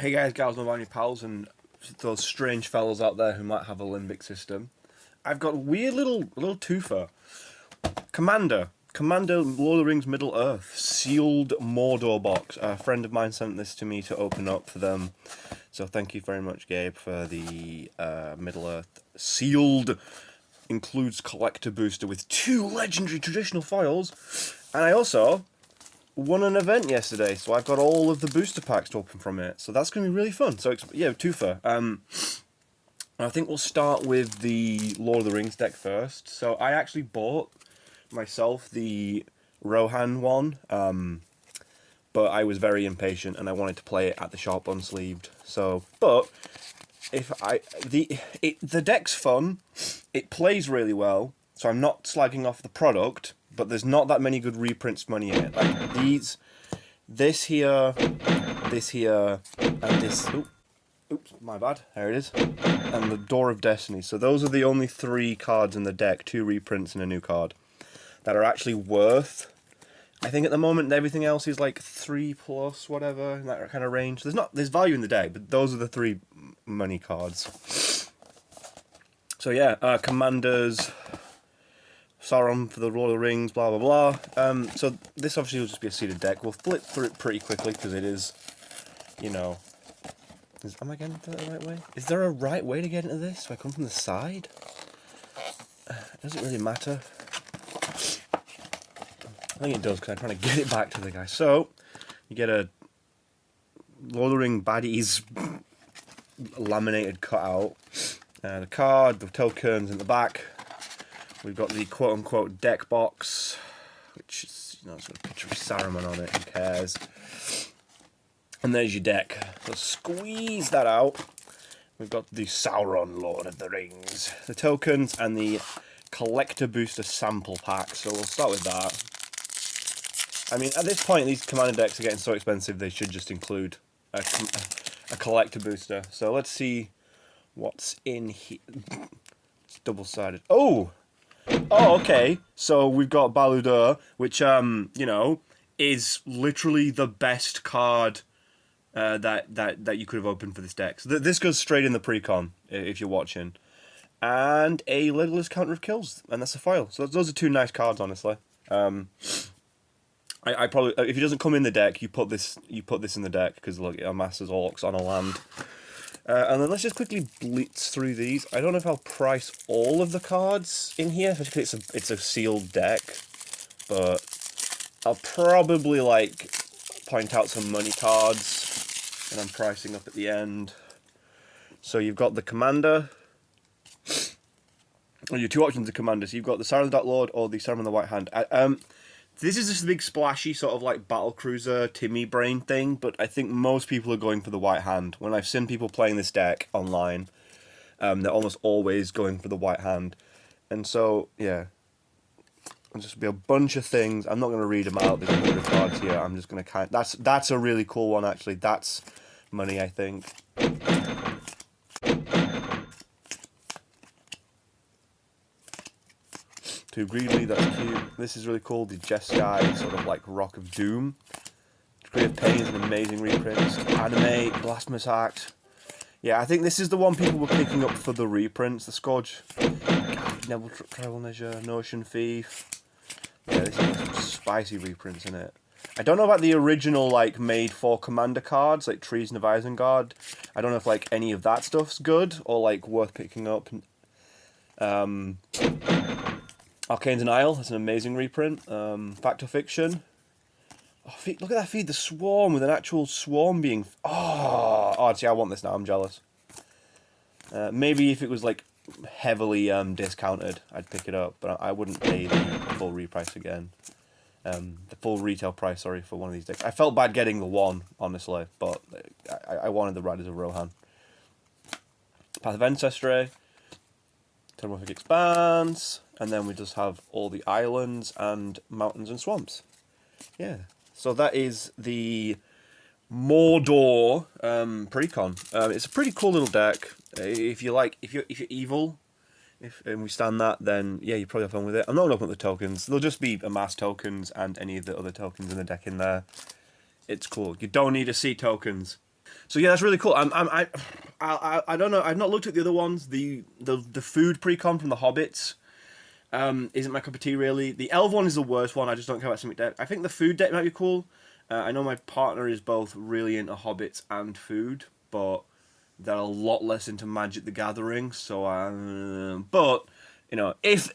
Hey guys, gals, and my pals, and those strange fellows out there who might have a limbic system. I've got a weird little twofer. Commander Lord of the Rings Middle Earth sealed Mordor box. A friend of mine sent this to me to open up for them, so thank you very much, Gabe, for the Middle Earth sealed. Includes collector booster with 2 legendary traditional foils, and I also won an event yesterday, so I've got all of the booster packs to open from it. So that's going to be really fun. So yeah, twofer. I think we'll start with the Lord of the Rings deck first. So I actually bought myself the Rohan one, but I was very impatient and I wanted to play it at the shop unsleeved. So, but the deck's fun. It plays really well. So I'm not slagging off the product, but there's not that many good reprints money in it. Like this here, and this. Oops, my bad. There it is. And the Door of Destiny. So those are the only 3 cards in the deck, 2 reprints and a new card, that are actually worth. I think at the moment everything else is like 3+ whatever in that kind of range. There's value in the deck, but those are the 3 money cards. So yeah, Commanders. Sauron for the Lord of the Rings, blah blah blah. So this obviously will just be a seeded deck. We'll flip through it pretty quickly because it is, you know. Am I getting into it the right way? Is there a right way to get into this? Do I come from the side? It doesn't really matter. I think it does because I'm trying to get it back to the guy. So you get a Lord of the Rings baddies laminated cutout. The card, the tokens in the back. We've got the quote-unquote deck box, which is, you know, it's got a picture of Saruman on it, who cares? And there's your deck. So squeeze that out. We've got the Sauron Lord of the Rings, the tokens, and the collector booster sample pack. So we'll start with that. I mean, at this point, these commander decks are getting so expensive, they should just include a collector booster. So let's see what's in here. It's double-sided. Oh, okay. So we've got Baludor, which, you know, is literally the best card that you could have opened for this deck. So this goes straight in the pre-con, if you're watching. And a Legolas Counter of Kills, and that's a foil. So those are 2 nice cards, honestly. I probably, if it doesn't come in the deck, you put this in the deck, because look, it amasses orcs on a land. And then let's just quickly blitz through these. I don't know if I'll price all of the cards in here, especially if it's a sealed deck, but I'll probably like point out some money cards, and I'm pricing up at the end. So you've got the Commander. Well, your 2 options of Commanders. So you've got the Saruman the Dark Lord or the Saruman the White Hand. This is just a big splashy sort of like battlecruiser Timmy brain thing, but I think most people are going for the White Hand. When I've seen people playing this deck online, they're almost always going for the White Hand. And so, yeah, there'll just be a bunch of things. I'm not going to read them out, there's 100 cards here. I'm just going to that's a really cool one, actually. That's money, I think. Too greedily, that's cute. This is really cool, the Jeskai, sort of like Rock of Doom. Degree of Pain is an amazing reprint. Animate, Blasphemous Act. Yeah, I think this is the one people were picking up for the reprints. The Scourge, Neville Tribal Measure, Notion Thief. Yeah, this has some spicy reprints in it. I don't know about the original, like, made for Commander cards, like Treason of Isengard. I don't know if, like, any of that stuff's good or, like, worth picking up. Arcane's an Isle, that's an amazing reprint. Fact or Fiction. Oh, look at that feed, the Swarm, with an actual Swarm being... Oh, see, I want this now, I'm jealous. Maybe if it was, like, heavily discounted, I'd pick it up, but I wouldn't pay the full reprice again. The full retail price, sorry, for one of these decks. I felt bad getting the one, honestly, but I wanted the Riders of Rohan. Path of Ancestry. Metamorphic Expanse, and then we just have all the islands and mountains and swamps. Yeah, so that is the Mordor pre-con. It's a pretty cool little deck. If you're evil, and we stand that, then yeah, you probably have fun with it. I'm not going to open up the tokens. There'll just be amass tokens and any of the other tokens in the deck in there. It's cool. You don't need to see tokens. So yeah, that's really cool. I don't know. I've not looked at the other ones. The food pre-con from the Hobbits isn't my cup of tea really. The Elf one is the worst one. I just don't care about Simic deck. I think the food deck might be cool. I know my partner is both really into Hobbits and food, but they're a lot less into Magic the Gathering. So, but you know, if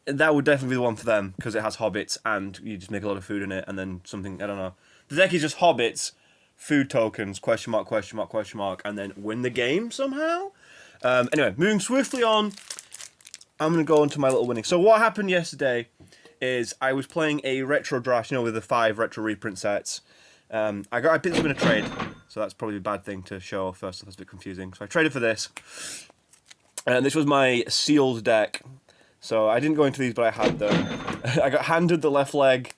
that would definitely be the one for them because it has Hobbits and you just make a lot of food in it, and then something I don't know. The deck is just Hobbits, food tokens, question mark, question mark, question mark, and then win the game somehow. Anyway, moving swiftly on, I'm going to go into my little winning. So what happened yesterday is I was playing a retro draft, you know, with the 5 retro reprint sets. I picked them in a trade, so that's probably a bad thing to show first. That's a bit confusing. So I traded for this, and this was my sealed deck. So I didn't go into these, but I had them. I got handed the left leg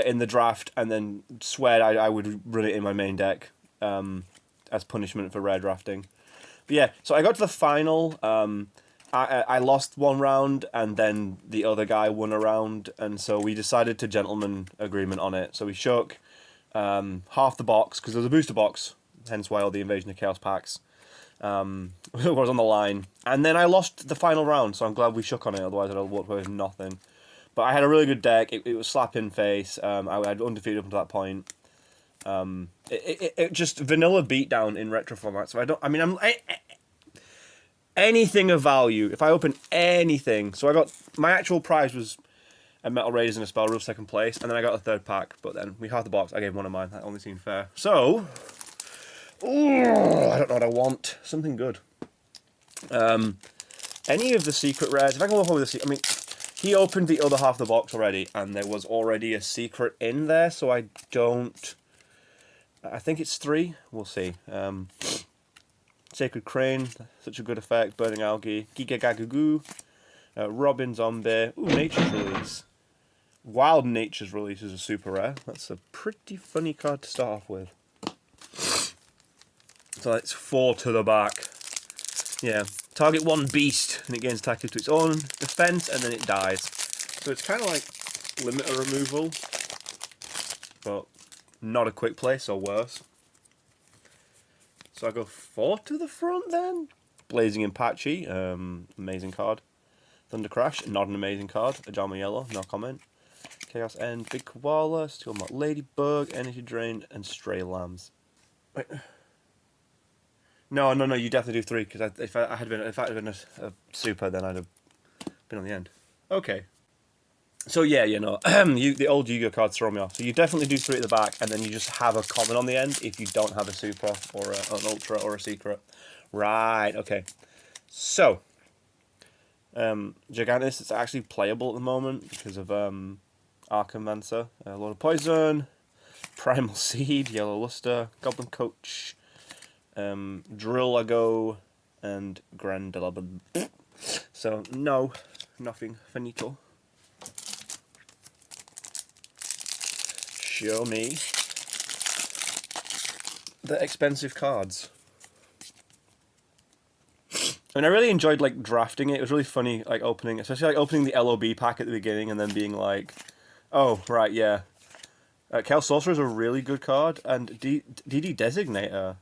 in the draft, and then swear I would run it in my main deck as punishment for rare drafting. But yeah, so I got to the final. I lost one round, and then the other guy won a round, and so we decided to gentleman agreement on it. So we shook half the box, because there was a booster box, hence why all the Invasion of Chaos packs was on the line. And then I lost the final round, so I'm glad we shook on it, otherwise I'd have walked away with nothing. But I had a really good deck. It was slap in face. I had undefeated up until that point. It just vanilla beatdown in retro format. So anything of value. If I open anything, so I got my actual prize was a Metal Raiders and a Spell Rule 2nd place, and then I got a 3rd pack. But then we halved the box. I gave one of mine. That only seemed fair. So, I don't know what I want. Something good. Any of the secret rares. If I can walk over the secret, I mean. He opened the other half of the box already, and there was already a secret in there, so I don't... I think it's 3. We'll see. Sacred Crane, such a good effect. Burning Algae. Giga Gagugu. Robin Zombie. Ooh, Nature's Release. Wild Nature's Release is a super rare. That's a pretty funny card to start off with. So that's 4 to the back. Yeah. Target 1 beast, and it gains attack to its own defense, and then it dies. So it's kind of like limiter removal, but not a quick play, so worse. So I go 4 to the front then. Blazing Apache, amazing card. Thunder Crash, not an amazing card. Ajama Yellow, no comment. Chaos End, Big Koala, Steel Mark Ladybug, Energy Drain, and Stray Lambs. Wait. No, you definitely do 3, because if I had been a super, then I'd have been on the end. Okay. So yeah, you know, the old Yugioh cards throw me off. So you definitely do 3 at the back, and then you just have a common on the end if you don't have a super or an ultra or a secret. Right. Okay. So, Gigantus is actually playable at the moment because of Archamancer, Lord of Poison, Primal Seed, Yellow Luster, Goblin Coach. Drillago and Grandelabad. So no, nothing finito. Show me the expensive cards. I mean, I really enjoyed like drafting it. It was really funny, like opening, especially like opening the LOB pack at the beginning and then being like, "Oh right, yeah." Chaos Sorcerer is a really good card, and DD Designator.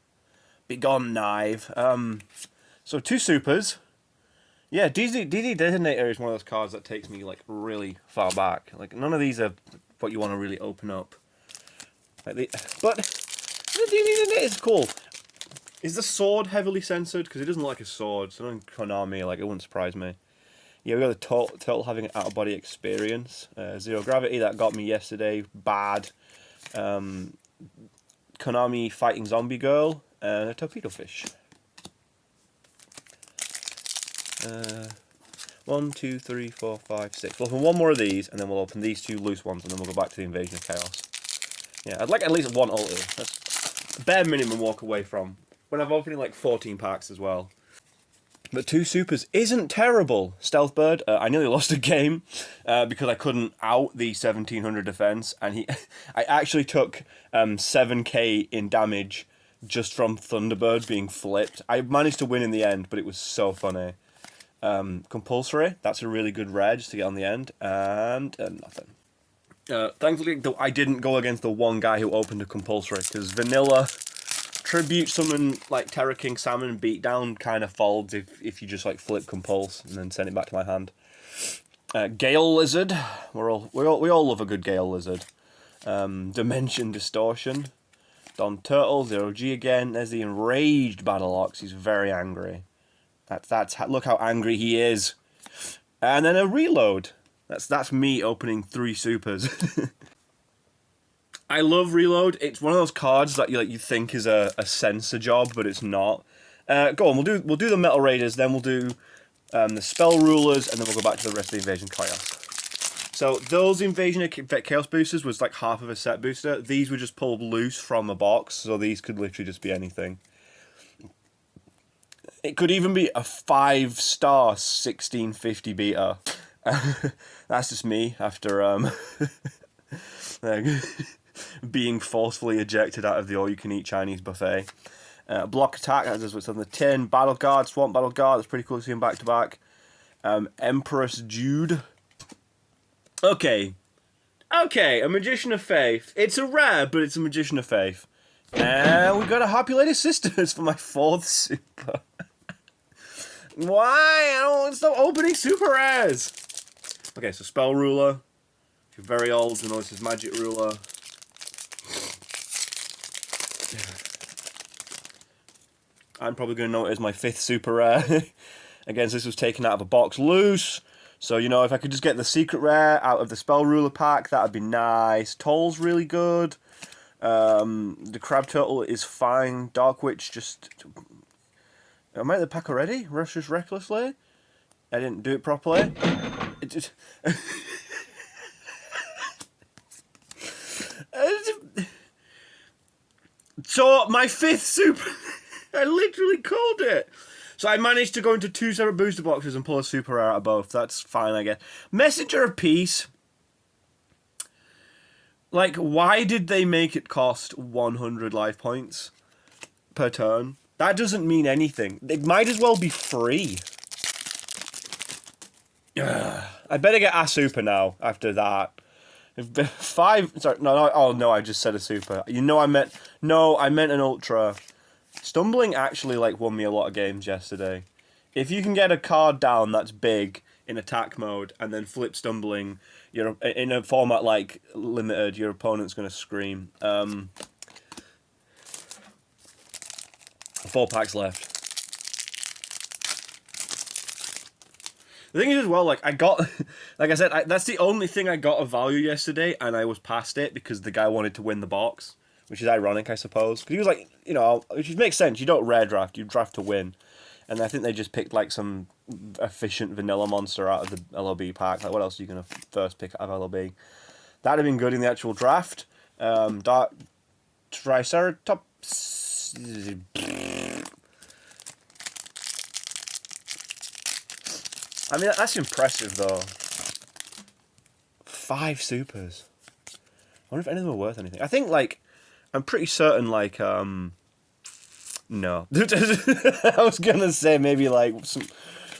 Begone Knife. So 2 supers. Yeah, DD Designator is one of those cards that takes me like really far back. Like none of these are what you want to really open up. But the DD Designator is cool. Is the sword heavily censored? Because it doesn't look like a sword. So in Konami, like it wouldn't surprise me. Yeah, we got the total having an out of body experience. 0 gravity that got me yesterday. Bad. Konami fighting zombie girl. And a torpedo fish. 1, 2, 3, 4, 5, 6. We'll open 1 more of these, and then we'll open these 2 loose ones, and then we'll go back to the Invasion of Chaos. Yeah, I'd like at least 1 ulti. That's bare minimum walk away from. When I'm opening like 14 packs as well. But 2 supers isn't terrible. Stealth Bird, I nearly lost a game because I couldn't out the 1700 defense, and I actually took 7k in damage just from Thunderbird being flipped. I managed to win in the end, but it was so funny. Compulsory, that's a really good rare just to get on the end, and nothing. Thankfully, I didn't go against the one guy who opened a compulsory, because vanilla Tribute summon like Terra King Salmon Beatdown kind of folds if you just like flip Compulse and then send it back to my hand. Gale Lizard, we all love a good Gale Lizard. Dimension Distortion, Don Turtle, 0G again. There's the Enraged Battle He's very angry. Look how angry he is. And then a Reload. That's me opening 3 supers. I love Reload. It's one of those cards that you think is a censor job, but it's not. Go on, we'll do the Metal Raiders, then we'll do the Spell Rulers, and then we'll go back to the rest of the Invasion Chaos. So those Invasion Chaos boosters was like half of a set booster. These were just pulled loose from the box, so these could literally just be anything. It could even be a 5-star 1650 beta. That's just me after being forcefully ejected out of the all-you-can-eat Chinese buffet. Block Attack, that's what's on the tin. Battle Guard, Swamp Battle Guard, that's pretty cool to see him back-to-back. Empress Jude. Okay, a Magician of Faith. It's a rare, but it's a Magician of Faith. And we got a Happy Lady Sisters for my 4th super. Why? I don't want to stop opening super rares. Okay, so Spell Ruler. If you're very old, you know this is Magic Ruler. I'm probably going to know it as my 5th super rare. Again, so this was taken out of a box loose. So, you know, if I could just get the secret rare out of the Spell Ruler pack, that would be nice. Toll's really good. The Crab Turtle is fine. Dark Witch just... Am I at the pack already? Rushes recklessly? I didn't do it properly. It just... So, my 5th super... I literally called it! So I managed to go into 2 separate booster boxes and pull a super rare out of both. That's fine, I guess. Messenger of Peace. Like, why did they make it cost 100 life points per turn? That doesn't mean anything. It might as well be free. I better get a super now after that. 5... Sorry, no, oh no, I just said a super. You know I meant... No, I meant an ultra. Stumbling actually like won me a lot of games yesterday. If you can get a card down that's big in attack mode and then flip Stumbling, you're in a format like Limited, your opponent's gonna scream. 4 packs left. The thing is as well, like I got, like I said, that's the only thing I got of value yesterday, and I was past it because the guy wanted to win the box. Which is ironic, I suppose. Because he was like, you know, which makes sense. You don't rare draft, you draft to win. And I think they just picked like some efficient vanilla monster out of the LOB pack. Like, what else are you going to first pick out of LOB? That'd have been good in the actual draft. Dark Triceratops. I mean, that's impressive, though. 5 supers. I wonder if any of them are worth anything. I think, like... I'm pretty certain, like, no. I was gonna say maybe, like, some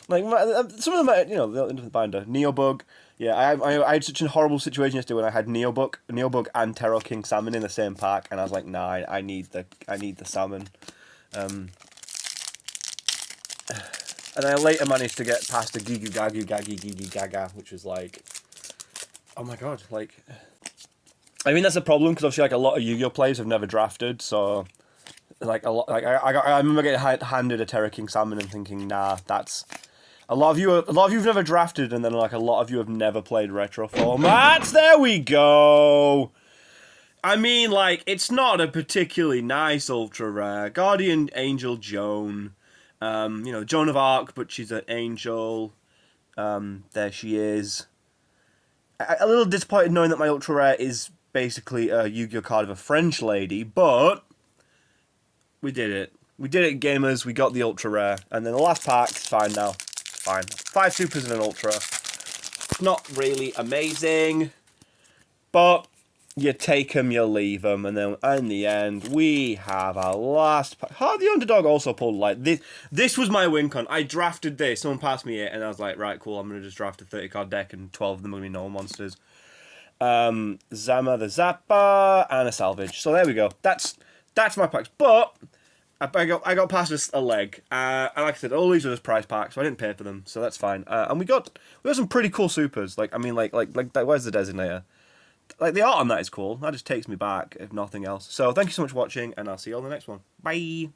of them, you know, into the binder. Neobug. Yeah, I had such a horrible situation yesterday when I had Neobug and Terror King Salmon in the same pack, and I was like, nah, I need the salmon. And I later managed to get past the Gigu Gagu Gagi Gigi Gaga, which was like, oh my god, like... I mean, that's a problem, because obviously, like, a lot of Yu-Gi-Oh! Players have never drafted, so, like, a lot, like, I remember getting handed a Terra King Salmon and thinking, nah, that's... A lot of you have never drafted, and then, like, a lot of you have never played retro formats. There we go! I mean, like, it's not a particularly nice ultra rare. Guardian Angel Joan. You know, Joan of Arc, but she's an angel. There she is. A little disappointed knowing that my ultra rare is... basically a Yu-Gi-Oh card of a French lady, but we did it. We did it, gamers. We got the ultra rare, and then the last pack is fine now. Fine. 5 supers and an ultra. Not really amazing, but you take them, you leave them, and then in the end we have our last pack. The Underdog also pulled like this. This was my win con. I drafted this. Someone passed me it, and I was like, right, cool. I'm gonna just draft a 30-card deck, and 12 of them are gonna be normal monsters. Zama the Zappa, and a Salvage. So there we go. That's my packs. But I got past a leg. And like I said, all these are just prize packs, so I didn't pay for them, so that's fine. And we got some pretty cool supers. Like, I mean, like where's the designator? Like, the art on that is cool. That just takes me back, if nothing else. So thank you so much for watching, and I'll see you on the next one. Bye.